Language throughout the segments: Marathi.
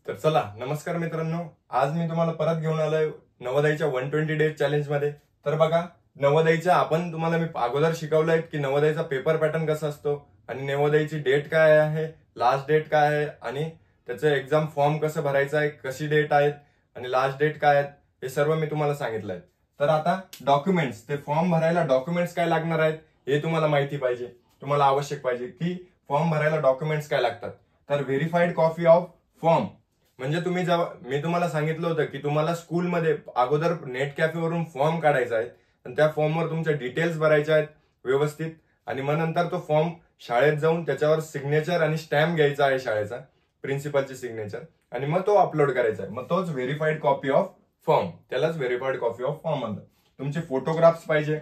तर चला, नमस्कार मित्रांनो. आज मी तुम्हाला परत घेऊन आलोय नवोदयच्या 120 डेज चॅलेंज मध्ये. तर बघा, नवोदयच्या आपण तुम्हाला मी अगोदर शिकवलंय की नवोदयचा पेपर पॅटर्न कसा असतो आणि नवोदयची डेट काय आहे, लास्ट डेट काय आहे आणि त्याचं एक्झाम फॉर्म कसं भरायचं आहे, कशी डेट आहेत आणि लास्ट डेट काय आहेत, हे सर्व मी तुम्हाला सांगितलंय. तर आता डॉक्युमेंट्स, ते फॉर्म भरायला डॉक्युमेंट्स काय लागणार आहेत हे तुम्हाला माहिती पाहिजे, तुम्हाला आवश्यक पाहिजे की फॉर्म भरायला डॉक्युमेंट्स काय लागतात. तर व्हेरीफाईड कॉपी ऑफ फॉर्म म्हणजे तुम्ही जेव्हा मी तुम्हाला सांगितलं होतं की तुम्हाला स्कूलमध्ये अगोदर नेट कॅफेवरून फॉर्म काढायचा आहे आणि त्या फॉर्मवर तुमच्या डिटेल्स भरायच्या आहेत व्यवस्थित आणि मग नंतर तो फॉर्म शाळेत जाऊन त्याच्यावर सिग्नेचर आणि स्टॅम्प घ्यायचा आहे शाळेचा, प्रिन्सिपलची सिग्नेचर, आणि मग तो अपलोड करायचा आहे. मग तोच व्हेरीफाईड कॉपी ऑफ फॉर्म, त्यालाच व्हेरीफाईड कॉपी ऑफ फॉर्म म्हणतात. तुमचे फोटोग्राफ्स पाहिजे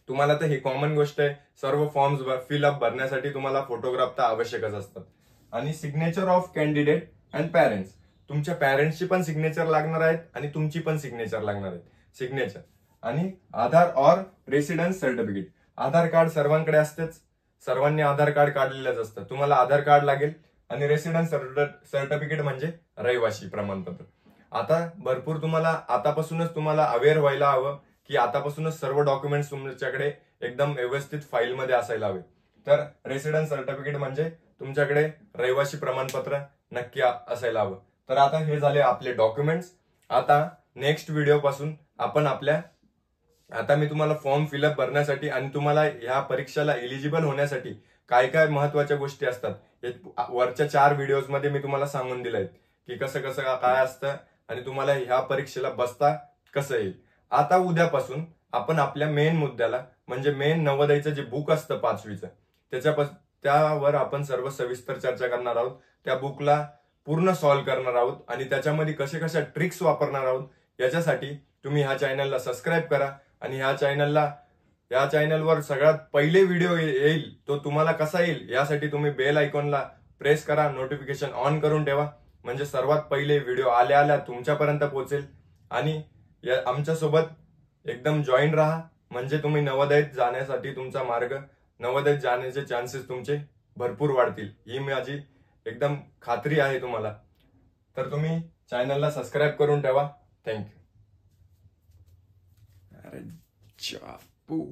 तुम्हाला, तर ही कॉमन गोष्ट आहे. सर्व फॉर्म्स फिलअप भरण्यासाठी तुम्हाला फोटोग्राफ तर आवश्यकच असतात. आणि signature of candidate and parents, तुमच्या पॅरेंट्सची पण सिग्नेचर लागणार आहेत आणि तुमची पण सिग्नेचर लागणार आहेत. सिग्नेचर आणि Aadhaar or residence certificate. Aadhaar card सर्वांकडे असतेच, सर्वांनी आधार कार्ड काढलेलंच असतं. तुम्हाला आधार कार्ड लागेल आणि रेसिडेन्स सर्टिफिकेट म्हणजे रहिवासी प्रमाणपत्र. आता भरपूर तुम्हाला आतापासूनच तुम्हाला अवेअर व्हायला हवं की आतापासूनच सर्व डॉक्युमेंट्स तुमच्याकडे एकदम व्यवस्थित फाईलमध्ये असायला हवे. तर रेसिडेन्स सर्टिफिकेट म्हणजे तुमच्याकडे रहिवासी प्रमाणपत्र नक्की असायला हवं. तर आता हे झाले आपले डॉक्युमेंट्स. आता नेक्स्ट व्हिडिओ पासून आपण आता मी तुम्हाला फॉर्म फिलअप भरण्यासाठी आणि तुम्हाला ह्या परीक्षेला एलिजिबल होण्यासाठी काय काय महत्वाच्या गोष्टी असतात हे वरच्या 4 व्हिडिओज मध्ये मी तुम्हाला सांगून दिलंय की कसं कसं काय असतं आणि तुम्हाला ह्या परीक्षेला बसता कसं येईल. आता उद्यापासून आपण आपल्या मेन मुद्द्याला म्हणजे मेन नवोदयचं जे बुक असतं 5वीचं त्यावर आपण सर्व सविस्तर चर्चा करणार आहोत. त्या बुकला पूर्ण सॉल्व्ह करणार आहोत आणि त्याच्यामध्ये कशा ट्रिक्स वापरणार आहोत. याच्यासाठी तुम्ही ह्या चॅनलला सबस्क्राईब करा आणि ह्या चॅनलवर सगळ्यात पहिले व्हिडिओ येईल तो तुम्हाला कसा येईल यासाठी तुम्ही बेल आयकॉनला प्रेस करा, नोटिफिकेशन ऑन करून ठेवा, म्हणजे सर्वात पहिले व्हिडिओ आल्या तुमच्यापर्यंत पोहोचेल. आणि आमच्यासोबत एकदम जॉईन राहा, म्हणजे तुम्ही नवोदयत जाण्यासाठी तुमचा मार्ग, नवोदयत जाण्याचे चान्सेस तुमचे भरपूर वाढतील, ही माझी एकदम खात्री आहे तुम्हाला. तर तुम्ही चॅनलला सबस्क्राईब करून ठेवा. थँक्यू. अरे चापू.